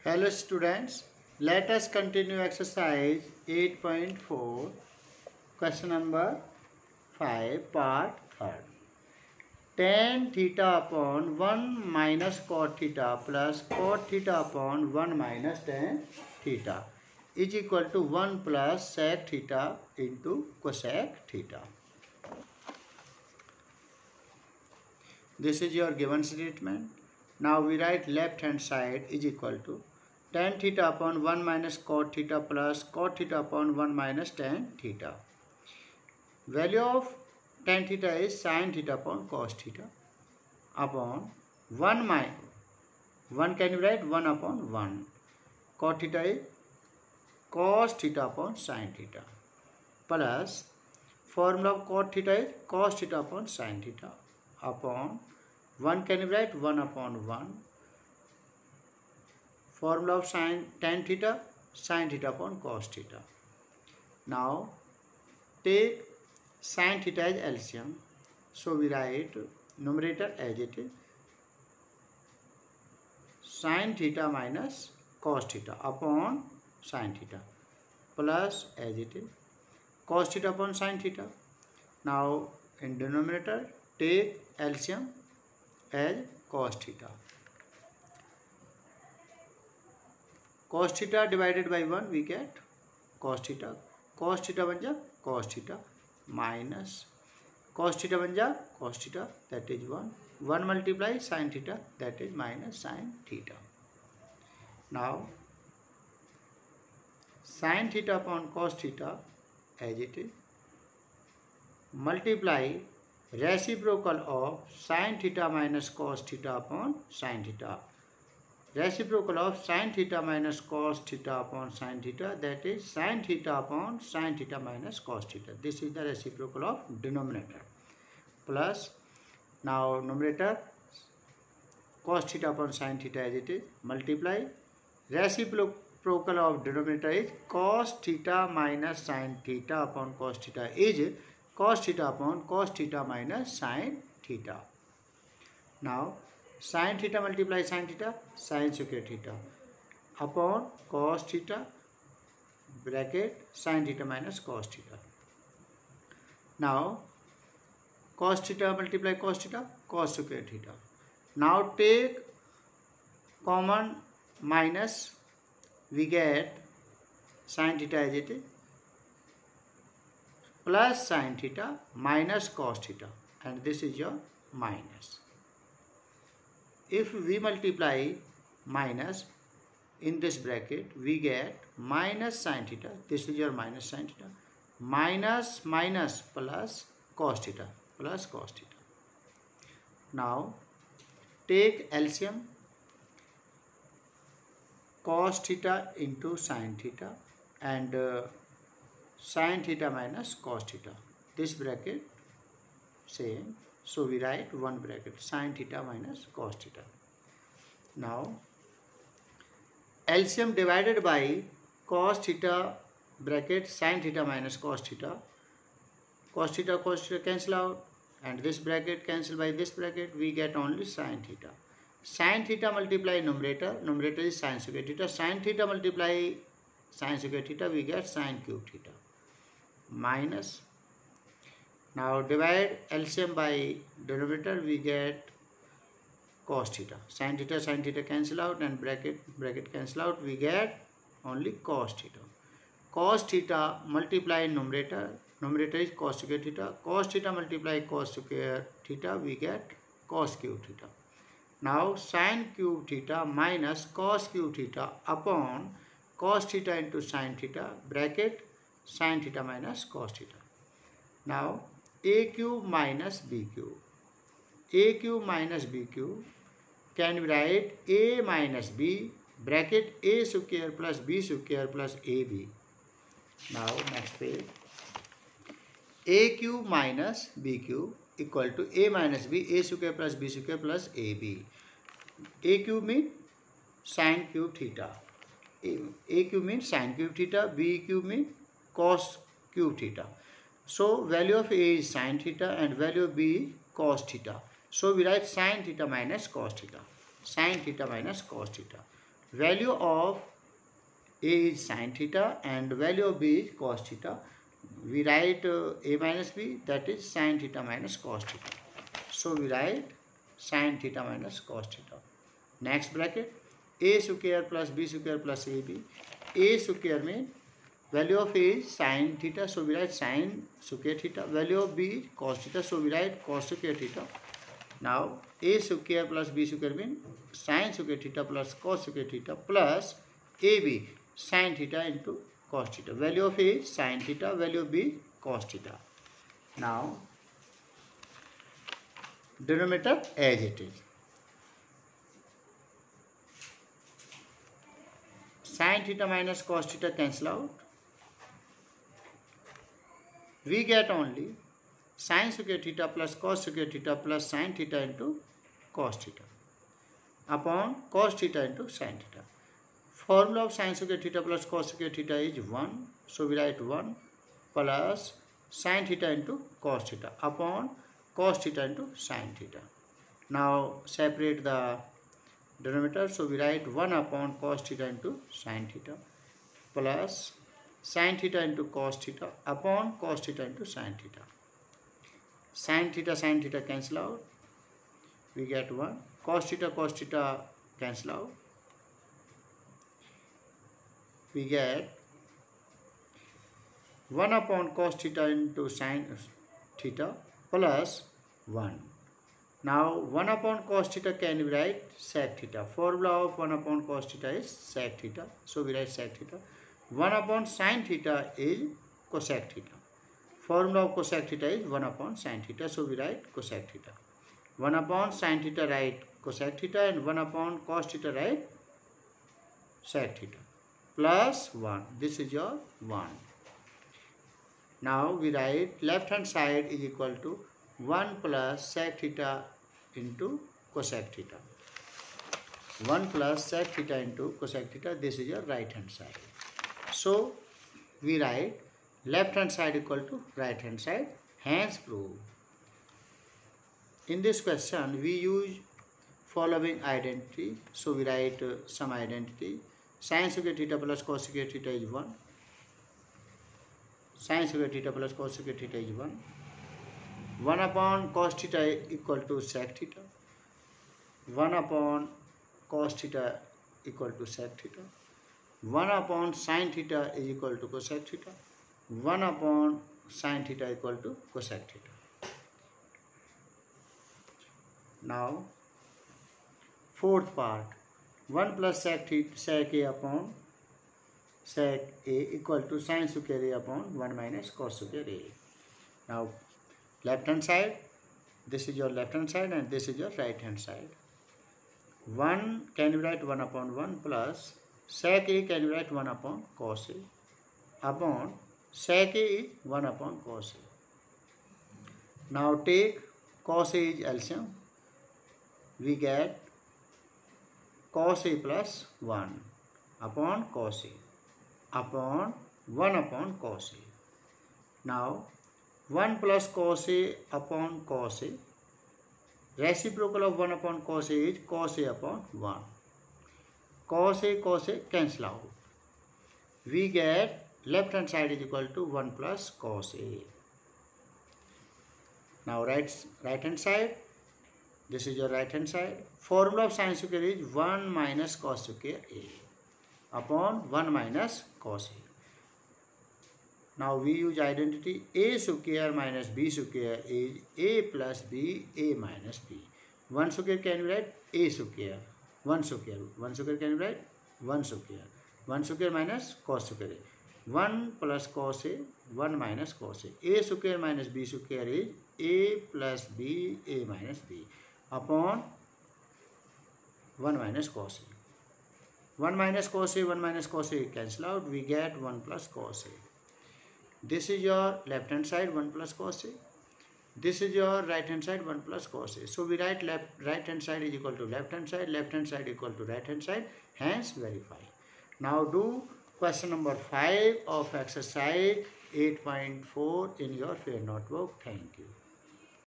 Hello students, let us continue exercise 8.4, question number 5, part 3rd. Tan theta upon 1 minus cot theta plus cot theta upon 1 minus tan theta is equal to 1 plus sec theta into cosec theta. This is your given statement. Now we write left hand side is equal to tan theta upon 1 minus cot theta plus cot theta upon 1 minus tan theta. Value of tan theta is sin theta upon cos theta upon 1 minus 1 can you write 1 upon 1. Cot theta is cos theta upon sin theta plus formula of cot theta is cos theta upon sin theta upon 1 can you write 1 upon 1. Formula of tan theta upon cos theta. Now take sin theta as LCM. So we write numerator as it is. Sin theta minus cos theta upon sin theta plus as it is cos theta upon sin theta. Now in denominator take LCM as cos theta. Cos theta divided by 1 we get cos theta. Cos theta बन जा cos theta minus cos theta बन जा cos theta, that is 1. 1 multiply sin theta, that is minus sin theta. Now sin theta upon cos theta as it is multiply reciprocal of sin theta minus cos theta upon sin theta. Reciprocal of sin theta minus cos theta upon sin theta, that is sin theta upon sin theta minus cos theta. This is the reciprocal of denominator. Plus now numerator cos theta upon sin theta as it is multiply reciprocal of denominator is cos theta minus sin theta upon cos theta is cos theta upon cos theta minus sin theta. Now sin theta multiply sin theta, sin square theta upon cos theta bracket sin theta minus cos theta. Now cos theta multiply cos theta, cos square theta. Now take common minus, we get sin theta as it is plus sin theta minus cos theta, and this is your minus. If we multiply minus in this bracket, we get minus sin theta, this is your minus sin theta, minus minus plus cos theta, plus cos theta. Now take LCM cos theta into sin theta and sin theta minus cos theta. This bracket same. So we write one bracket sin theta minus cos theta. Now LCM divided by cos theta bracket sin theta minus cos theta. Cos theta cancel out, and this bracket cancel by this bracket, we get only sin theta. Sin theta multiply numerator is sin square theta. Sin theta multiply sin square theta, we get sin cube theta minus. Now divide LCM by denominator, we get cos theta. Sin theta cancel out, and bracket cancel out, we get only cos theta. Cos theta multiply numerator is cos square theta. Cos theta multiply cos square theta, we get cos cube theta. Now sin cube theta minus cos cube theta upon cos theta into sin theta bracket sin theta minus cos theta. Now a cube minus b cube. A cube minus b cube can we write a minus b bracket a square plus b square plus ab. Now next page. A cube minus b cube equal to a minus b, a square plus b square plus ab. A cube means sin cube theta. A cube means sin cube theta, b cube means cos cube theta. So value of a is sin theta and value of b is cos theta. So we write sin theta minus cos theta. Sin theta minus cos theta. value of A is sin theta and value of B is cos theta. We write A minus B, that is sin theta minus cos theta. So we write sin theta minus cos theta. Next bracket, A square plus B square plus AB. A square means value of A is sin theta, so we write sin square theta. Value of B is cos theta, so we write cos square theta. Now A square plus B square means sin square theta plus cos square theta plus AB sin theta into cos theta. Value of A is sin theta, value of B is cos theta. Now denominator as it is. Sin theta minus cos theta cancel out. We get only sin square theta plus cos square theta plus sin theta into cos theta upon cos theta into sin theta. Formula of sin square theta plus cos square theta is 1. So we write 1 plus sin theta into cos theta upon cos theta into sin theta. Now separate the denominator. So we write 1 upon cos theta into sin theta plus sin theta into cos theta upon cos theta into sin theta. Sin theta cancel out. We get 1. Cos theta cancel out. We get 1 upon cos theta into sin theta plus 1. Now 1 upon cos theta can we write sec theta. Formula of 1 upon cos theta is sec theta. So we write sec theta. 1 upon sin theta is cosec theta. Formula of cosec theta is 1 upon sin theta. So we write cosec theta. 1 upon sin theta write cosec theta and 1 upon cos theta write sec theta. Plus 1. This is your 1. Now we write left hand side is equal to 1 plus sec theta into cosec theta. 1 plus sec theta into cosec theta. This is your right hand side. So we write left hand side equal to right hand side. Hence prove. In this question we use following identity. So we write some identity. Sin square theta plus cos square theta is 1. Sin square theta plus cos square theta is 1. 1 upon cos theta equal to sec theta. 1 upon cos theta equal to sec theta. 1 upon sin theta is equal to cosec theta. 1 upon sin theta equal to cosec theta. Now fourth part. 1 plus sec A upon sec A equal to sin square A upon 1 minus cos square A. Now left hand side, this is your left hand side and this is your right hand side. 1 can you write 1 upon 1 plus sec A can you write 1 upon cos A upon sec A is 1 upon cos A. Now take cos A is LCM. We get cos A plus 1 upon cos A upon 1 upon cos A. Now 1 plus cos A upon cos A. Reciprocal of 1 upon cos A is cos A upon 1. Cos A cancel out. We get left hand side is equal to 1 plus cos A. Now right hand side. This is your right hand side. Formula of sin square is 1 minus cos square A upon 1 minus cos A. Now we use identity. A square minus B square is A plus B, A minus B. 1 square can you write? A square. 1 square. 1 square can you write? 1 square. 1 square minus cos square A. 1 plus cos A, 1 minus cos A. A square minus B square is A plus B, A minus B upon 1 minus cos A. 1 minus cos A, 1 minus cos A cancel out. We get 1 plus cos A. This is your left hand side 1 plus cos A. This is your right hand side 1 plus cos A. So we write right hand side is equal to left hand side equal to right hand side. Hence verify. Now do question number 5 of exercise 8.4 in your fair notebook. Thank you.